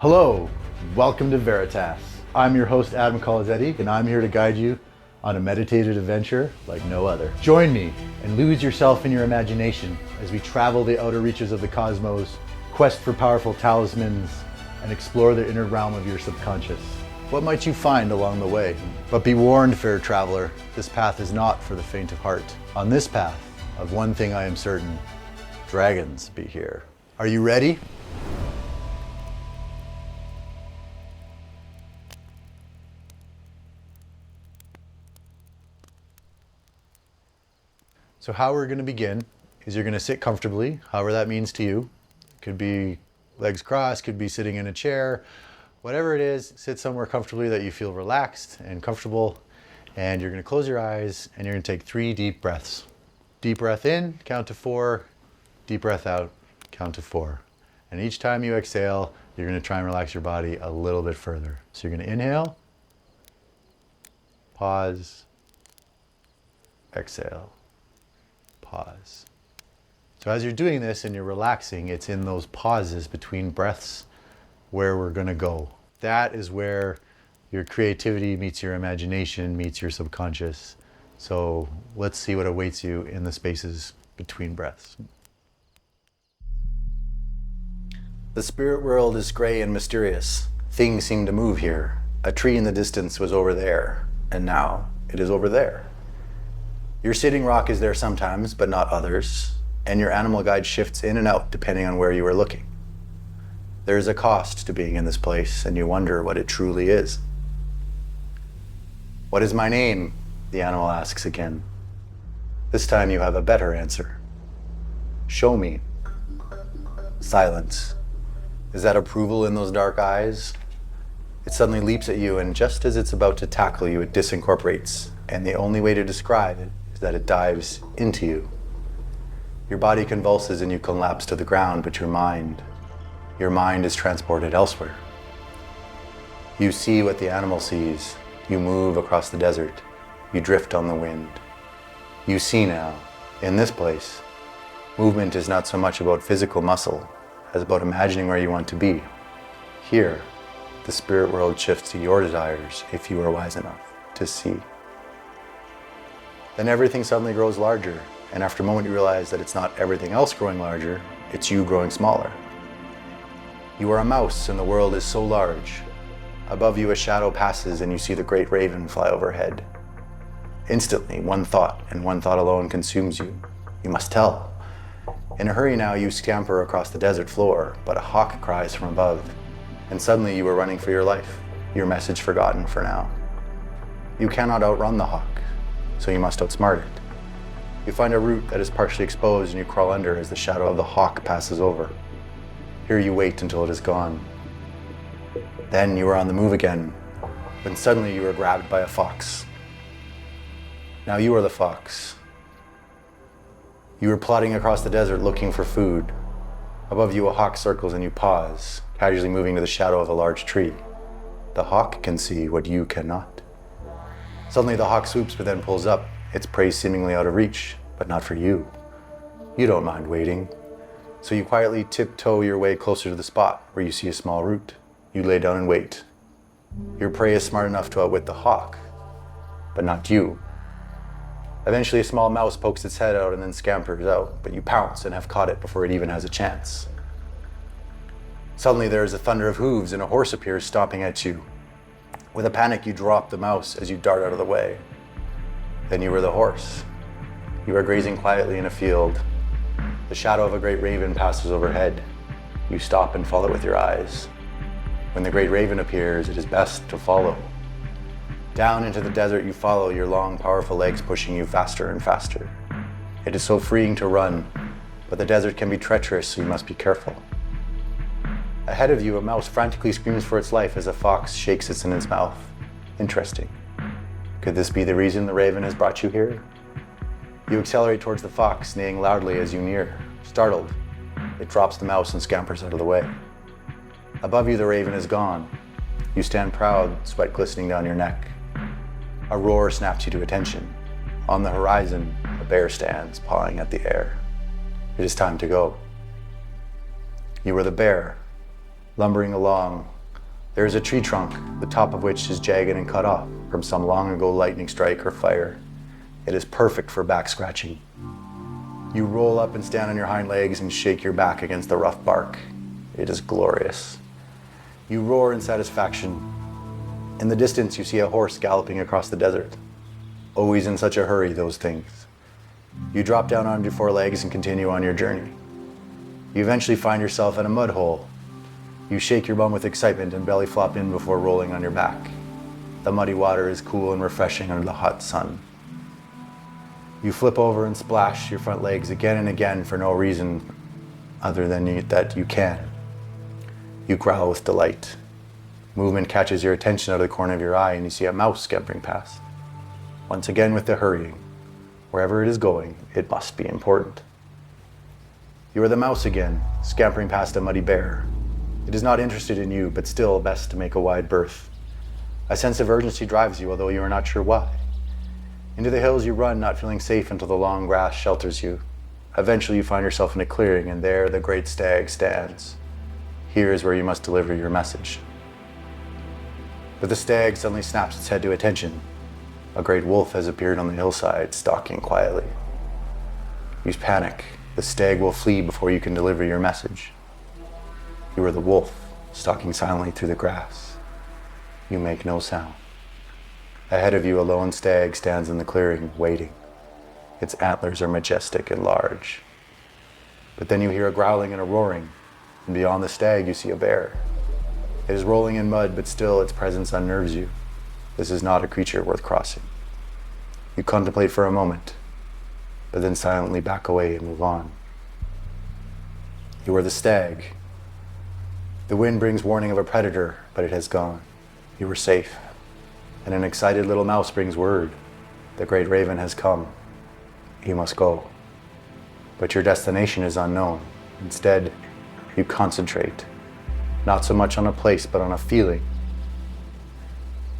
Hello, welcome to Veritas. I'm your host, Adam Colazetti, and I'm here to guide you on a meditative adventure like no other. Join me and lose yourself in your imagination as we travel the outer reaches of the cosmos, quest for powerful talismans, and explore the inner realm of your subconscious. What might you find along the way? But be warned, fair traveler, this path is not for the faint of heart. On this path, of one thing I am certain, dragons be here. Are you ready? So how we're going to begin is you're going to sit comfortably, however that means to you. Could be legs crossed, could be sitting in a chair, whatever it is, sit somewhere comfortably that you feel relaxed and comfortable. And you're going to close your eyes and you're going to take 3 deep breaths. Deep breath in, count to 4. Deep breath out, count to 4. And each time you exhale, you're going to try and relax your body a little bit further. So you're going to inhale, pause, exhale. Pause. So as you're doing this and you're relaxing, it's in those pauses between breaths where we're going to go. That is where your creativity meets your imagination, meets your subconscious. So let's see what awaits you in the spaces between breaths. The spirit world is gray and mysterious. Things seem to move here. A tree in the distance was over there, and now it is over there. Your sitting rock is there sometimes, but not others, and your animal guide shifts in and out depending on where you are looking. There is a cost to being in this place, and you wonder what it truly is. What is my name? The animal asks again. This time you have a better answer. Show me. Silence. Is that approval in those dark eyes? It suddenly leaps at you, and just as it's about to tackle you, it disincorporates, and the only way to describe it that it dives into you. Your body convulses and you collapse to the ground, but your mind is transported elsewhere. You see what the animal sees. You move across the desert. You drift on the wind. You see now, in this place, movement is not so much about physical muscle as about imagining where you want to be. Here, the spirit world shifts to your desires if you are wise enough to see. Then everything suddenly grows larger, and after a moment you realize that it's not everything else growing larger, it's you growing smaller. You are a mouse and the world is so large. Above you a shadow passes and you see the great raven fly overhead. Instantly, one thought, and one thought alone, consumes you. You must tell. In a hurry now you scamper across the desert floor, but a hawk cries from above, and suddenly you are running for your life, your message forgotten for now. You cannot outrun the hawk, so you must outsmart it. You find a root that is partially exposed and you crawl under as the shadow of the hawk passes over. Here you wait until it is gone. Then you are on the move again, when suddenly you are grabbed by a fox. Now you are the fox. You are plodding across the desert looking for food. Above you a hawk circles and you pause, casually moving to the shadow of a large tree. The hawk can see what you cannot. Suddenly the hawk swoops but then pulls up, its prey seemingly out of reach, but not for you. You don't mind waiting, so you quietly tiptoe your way closer to the spot where you see a small root. You lay down and wait. Your prey is smart enough to outwit the hawk, but not you. Eventually a small mouse pokes its head out and then scampers out, but you pounce and have caught it before it even has a chance. Suddenly there is a thunder of hooves and a horse appears stomping at you. With a panic, you drop the mouse as you dart out of the way. Then you are the horse. You are grazing quietly in a field. The shadow of a great raven passes overhead. You stop and follow it with your eyes. When the great raven appears, it is best to follow. Down into the desert you follow, your long, powerful legs pushing you faster and faster. It is so freeing to run, but the desert can be treacherous, so you must be careful. Ahead of you, a mouse frantically screams for its life as a fox shakes it in its mouth. Interesting. Could this be the reason the raven has brought you here? You accelerate towards the fox, neighing loudly as you near. Startled, it drops the mouse and scampers out of the way. Above you, the raven is gone. You stand proud, sweat glistening down your neck. A roar snaps you to attention. On the horizon, a bear stands, pawing at the air. It is time to go. You are the bear. Lumbering along, there is a tree trunk, the top of which is jagged and cut off from some long ago lightning strike or fire. It is perfect for back scratching. You roll up and stand on your hind legs and shake your back against the rough bark. It is glorious. You roar in satisfaction. In the distance, you see a horse galloping across the desert. Always in such a hurry, those things. You drop down on your four legs and continue on your journey. You eventually find yourself in a mud hole. You shake your bum with excitement and belly flop in before rolling on your back. The muddy water is cool and refreshing under the hot sun. You flip over and splash your front legs again and again for no reason other than that you can. You growl with delight. Movement catches your attention out of the corner of your eye and you see a mouse scampering past. Once again with the hurrying. Wherever it is going, it must be important. You are the mouse again, scampering past a muddy bear. It is not interested in you, but still best to make a wide berth. A sense of urgency drives you, although you are not sure why. Into the hills you run, not feeling safe until the long grass shelters you. Eventually you find yourself in a clearing, and there the great stag stands. Here is where you must deliver your message. But the stag suddenly snaps its head to attention. A great wolf has appeared on the hillside, stalking quietly. You panic. The stag will flee before you can deliver your message. You are the wolf, stalking silently through the grass. You make no sound. Ahead of you, a lone stag stands in the clearing, waiting. Its antlers are majestic and large. But then you hear a growling and a roaring, and beyond the stag you see a bear. It is rolling in mud, but still its presence unnerves you. This is not a creature worth crossing. You contemplate for a moment, but then silently back away and move on. You are the stag. The wind brings warning of a predator, but it has gone. You were safe. And an excited little mouse brings word. The great raven has come. You must go. But your destination is unknown. Instead, you concentrate. Not so much on a place, but on a feeling.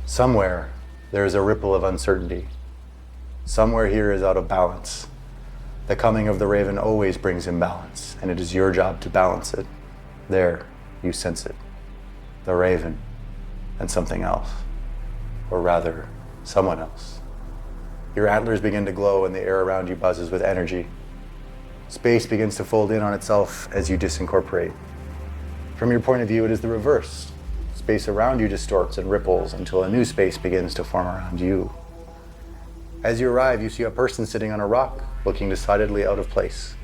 Somewhere, there is a ripple of uncertainty. Somewhere here is out of balance. The coming of the raven always brings imbalance, and it is your job to balance it. There, you sense it. The raven and something else. Or rather, someone else. Your antlers begin to glow and the air around you buzzes with energy. Space begins to fold in on itself as you disincorporate. From your point of view, it is the reverse. Space around you distorts and ripples until a new space begins to form around you. As you arrive, you see a person sitting on a rock, looking decidedly out of place.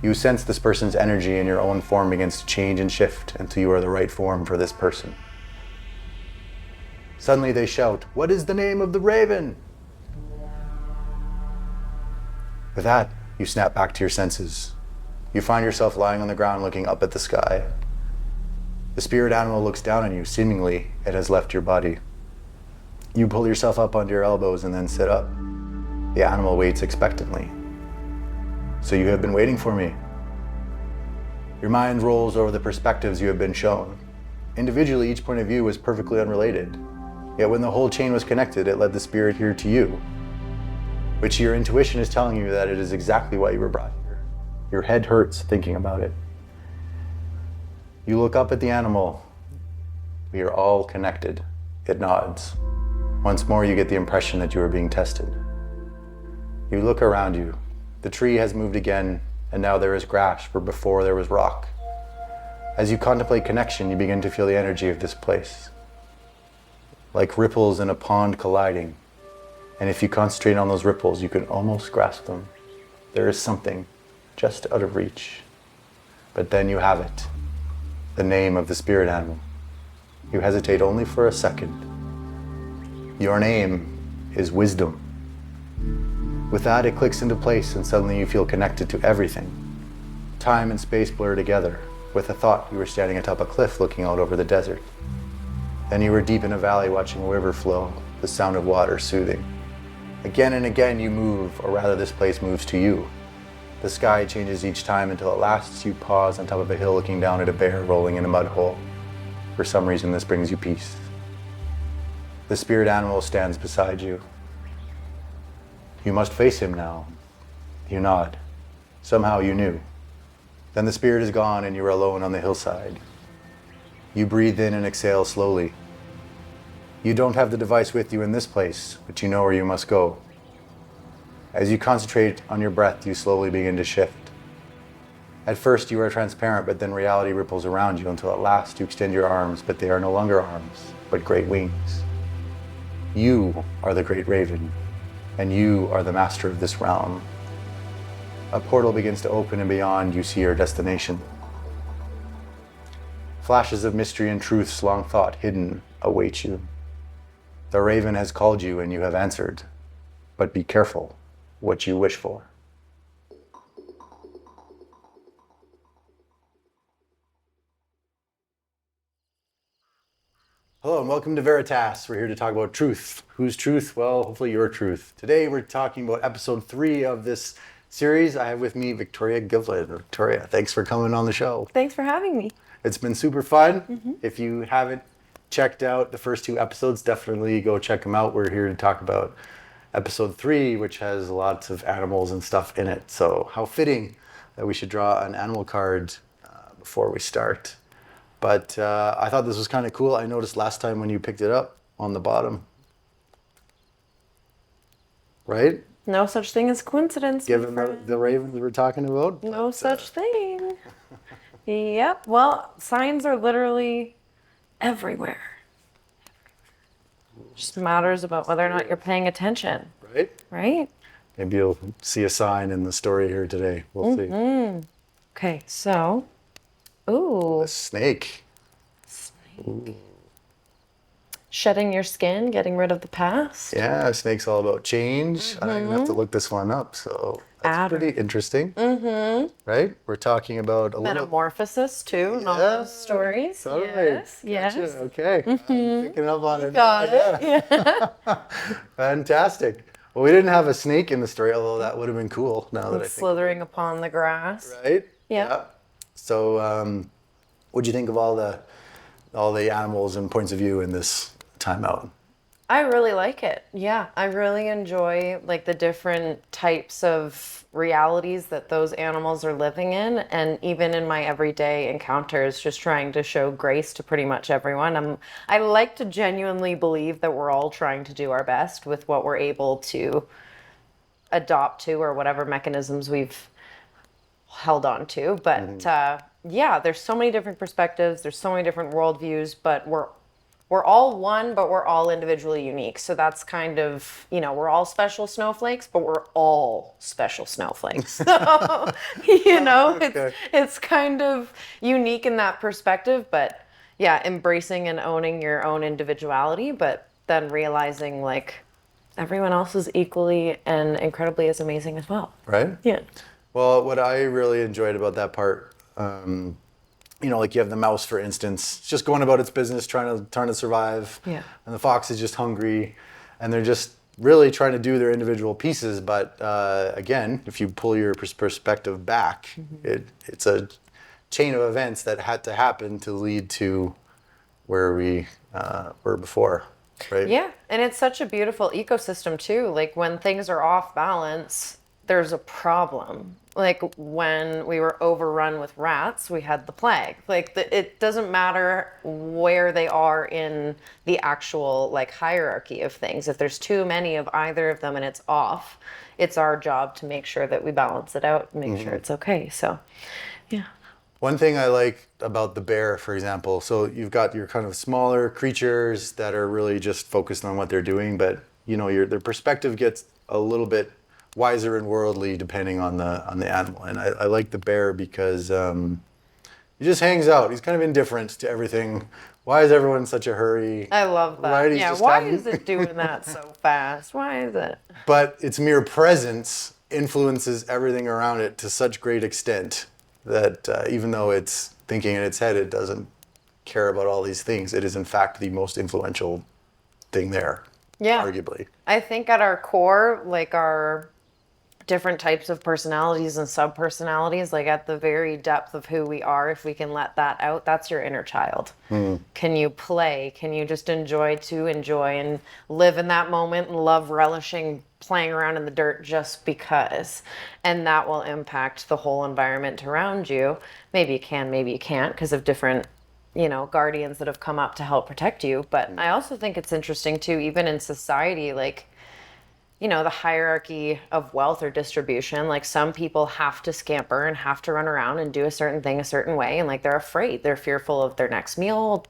You sense this person's energy and your own form begins to change and shift until you are the right form for this person. Suddenly they shout, "What is the name of the raven?" With that, you snap back to your senses. You find yourself lying on the ground looking up at the sky. The spirit animal looks down on you, seemingly it has left your body. You pull yourself up onto your elbows and then sit up. The animal waits expectantly. "So you have been waiting for me." Your mind rolls over the perspectives you have been shown. Individually, each point of view was perfectly unrelated. Yet when the whole chain was connected, it led the spirit here to you, which your intuition is telling you that it is exactly why you were brought here. Your head hurts thinking about it. You look up at the animal. We are all connected. It nods. Once more, you get the impression that you are being tested. You look around you. The tree has moved again, and now there is grass where before there was rock. As you contemplate connection, you begin to feel the energy of this place. Like ripples in a pond colliding. And if you concentrate on those ripples, you can almost grasp them. There is something just out of reach. But then you have it. The name of the spirit animal. You hesitate only for a second. Your name is wisdom. With that, it clicks into place and suddenly you feel connected to everything. Time and space blur together. With a thought, you were standing atop a cliff looking out over the desert. Then you were deep in a valley watching a river flow, the sound of water soothing. Again and again you move, or rather this place moves to you. The sky changes each time until at last you pause on top of a hill looking down at a bear rolling in a mud hole. For some reason this brings you peace. The spirit animal stands beside you. You must face him now. You nod. Somehow you knew. Then the spirit is gone and you are alone on the hillside. You breathe in and exhale slowly. You don't have the device with you in this place, but you know where you must go. As you concentrate on your breath, you slowly begin to shift. At first, you are transparent, but then reality ripples around you until at last you extend your arms, but they are no longer arms, but great wings. You are the great raven, and you are the master of this realm. A portal begins to open, and beyond you see your destination. Flashes of mystery and truths long thought hidden await you. The raven has called you and you have answered, but be careful what you wish for. Hello and welcome to Veritas. We're here to talk about truth. Whose truth? Well, hopefully your truth. Today we're talking about episode 3 of this series. I have with me Victoria Givlin. Victoria, thanks for coming on the show. Thanks for having me. It's been super fun. If you haven't checked out the first 2 episodes, definitely go check them out. We're here to talk about episode 3, which has lots of animals and stuff in it. So how fitting that we should draw an animal card before we start. But I thought this was kind of cool. I noticed last time when you picked it up on the bottom, right? No such thing as coincidence. Given the ravens we're talking about. No such thing. Yep. Well, signs are literally everywhere. Just matters about whether or not you're paying attention. Right? Right? Maybe you'll see a sign in the story here today. We'll see. Okay, so. Ooh. A snake. Ooh. Shedding your skin, getting rid of the past. Yeah, a snake's all about change. I don't even have to look this one up, so that's pretty interesting. Right? We're talking about a Metamorphosis too, in all those stories. Totally. Yes. Gotcha. Okay. I'm picking up on it. Got it. Yeah. Fantastic. Well, we didn't have a snake in the story, although that would have been cool now that I think. Slithering upon the grass. Right? Yeah. So, what'd you think of all the animals and points of view in this timeout? I really like it. Yeah, I really enjoy like the different types of realities that those animals are living in, and even in my everyday encounters, just trying to show grace to pretty much everyone. I like to genuinely believe that we're all trying to do our best with what we're able to adopt to, or whatever mechanisms we've held on to. But yeah, there's so many different perspectives, there's so many different worldviews, but we're all one, but we're all individually unique. So that's kind of, we're all special snowflakes, but we're all special snowflakes. So, Okay. it's kind of unique in that perspective, but yeah, embracing and owning your own individuality, but then realizing like everyone else is equally and incredibly as amazing as well. Right? Yeah. Well, what I really enjoyed about that part, like you have the mouse, for instance, it's just going about its business, trying to survive. Yeah. And the fox is just hungry, and they're just really trying to do their individual pieces. But again, if you pull your perspective back, it's a chain of events that had to happen to lead to where we were before. Right? Yeah, and it's such a beautiful ecosystem too. Like when things are off balance, there's a problem. Like when we were overrun with rats, we had the plague. Like it doesn't matter where they are in the actual like hierarchy of things. If there's too many of either of them and it's off, it's our job to make sure that we balance it out and make sure it's okay. So, yeah. One thing I like about the bear, for example, so you've got your kind of smaller creatures that are really just focused on what they're doing, but their perspective gets a little bit wiser and worldly depending on the animal. And I like the bear because he just hangs out. He's kind of indifferent to everything. Why is everyone in such a hurry? I love that. Right? Yeah, why is it doing that so fast? Why is it? But its mere presence influences everything around it to such great extent that even though it's thinking in its head, it doesn't care about all these things. It is in fact the most influential thing there. Yeah. Arguably. I think at our core, like our different types of personalities and sub-personalities, like at the very depth of who we are, if we can let that out, that's your inner child. Can you play? Can you just enjoy and live in that moment and love relishing playing around in the dirt just because? And that will impact the whole environment around you. Maybe you can, maybe you can't because of different guardians that have come up to help protect you. But I also think it's interesting too, even in society, like, the hierarchy of wealth or distribution, like some people have to scamper and have to run around and do a certain thing a certain way. And like, they're afraid, they're fearful of their next meal,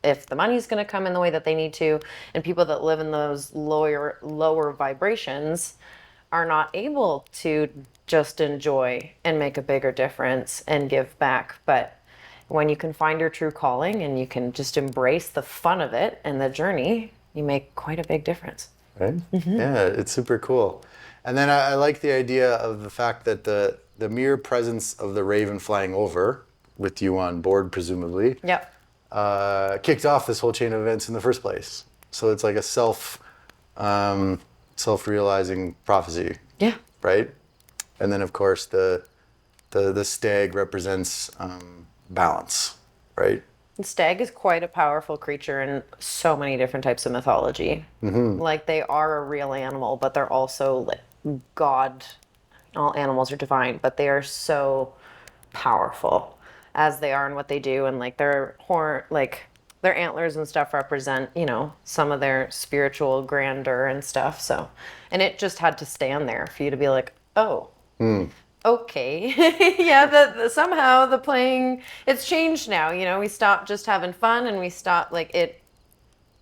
if the money's going to come in the way that they need to. And people that live in those lower vibrations are not able to just enjoy and make a bigger difference and give back. But when you can find your true calling and you can just embrace the fun of it and the journey, you make quite a big difference. Right? Yeah, it's super cool. And then I like the idea of the fact that the mere presence of the raven flying over, with you on board presumably, Yep. kicked off this whole chain of events in the first place. So it's like a self-realizing prophecy. Yeah. Right? And then of course the stag represents balance, right? The stag is quite a powerful creature in so many different types of mythology. Like, they are a real animal, but they're also God. All animals are divine, but they are so powerful as they are in what they do. And like their antlers and stuff represent, some of their spiritual grandeur and stuff. So, and it just had to stand there for you to be like, oh. Okay. Yeah, somehow the playing, it's changed now. We stopped just having fun and we stopped, it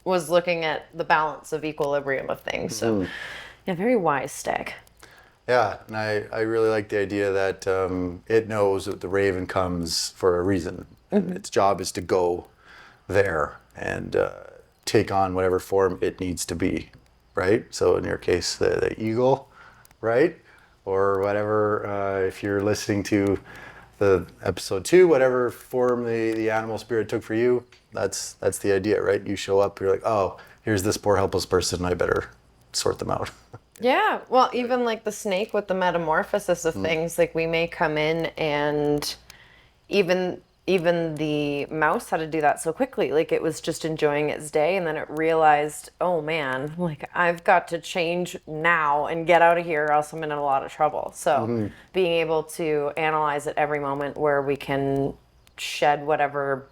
was looking at the balance of equilibrium of things. So, yeah, very wise stag. Yeah, and I really like the idea that it knows that the raven comes for a reason. And its job is to go there and take on whatever form it needs to be, right? So in your case, the eagle, right? Or whatever, if you're listening to the episode 2, whatever form the animal spirit took for you, that's the idea, right? You show up, you're like, oh, here's this poor helpless person, I better sort them out. Yeah, well, even like the snake with the metamorphosis of things, like we may come in and even the mouse had to do that so quickly. Like, it was just enjoying its day, and then it realized, oh man, like I've got to change now and get out of here, or else I'm in a lot of trouble. So being able to analyze at every moment where we can shed whatever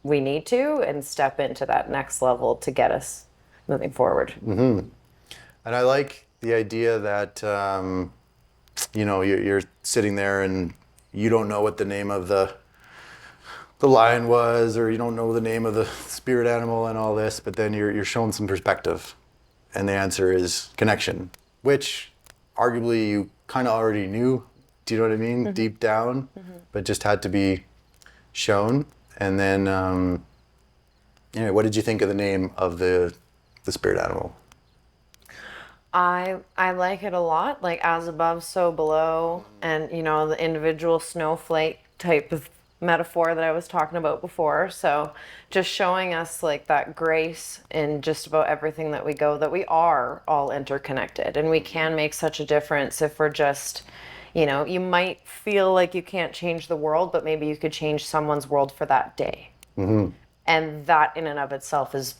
we need to and step into that next level to get us moving forward. And I like the idea that you're sitting there and you don't know what the name of the lion was, or you don't know the name of the spirit animal and all this, but then you're shown some perspective, and the answer is connection, which arguably you kind of already knew. Do you know what I mean? Deep down, but just had to be shown. And then, what did you think of the name of the spirit animal? I like it a lot, like as above, so below, and the individual snowflake type of metaphor that I was talking about before. So just showing us like that grace in just about everything that we go, that we are all interconnected and we can make such a difference if we're just, you might feel like you can't change the world, but maybe you could change someone's world for that day. And that in and of itself is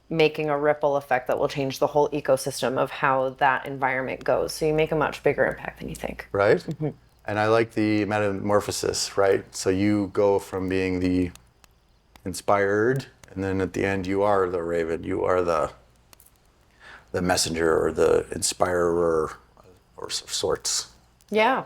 making a ripple effect that will change the whole ecosystem of how that environment goes. So you make a much bigger impact than you think. Right? And I like the metamorphosis, right? So you go from being the inspired, and then at the end you are the raven, you are the messenger or the inspirer or sorts. Yeah.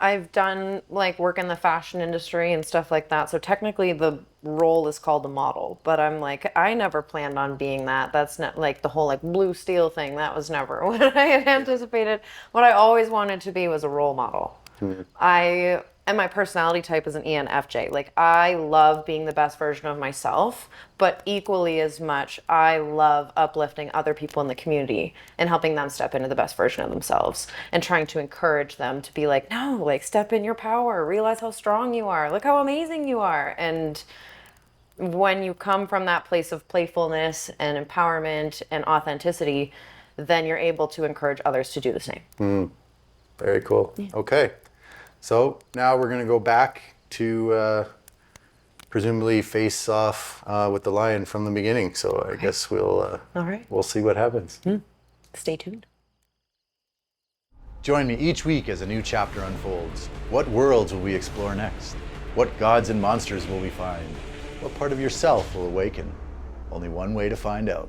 I've done like work in the fashion industry and stuff like that. So technically the role is called a model, but I'm like, I never planned on being that. That's not like the whole like blue steel thing. That was never what I had anticipated. What I always wanted to be was a role model. And my personality type is an ENFJ. Like, I love being the best version of myself, but equally as much, I love uplifting other people in the community and helping them step into the best version of themselves and trying to encourage them to be like, no, like, step in your power, realize how strong you are, look how amazing you are. And when you come from that place of playfulness and empowerment and authenticity, then you're able to encourage others to do the same. Very cool. Yeah. Okay. So now we're going to go back to presumably face off with the lion from the beginning. So I guess we'll see what happens. Stay tuned. Join me each week as a new chapter unfolds. What worlds will we explore next? What gods and monsters will we find? What part of yourself will awaken? Only one way to find out.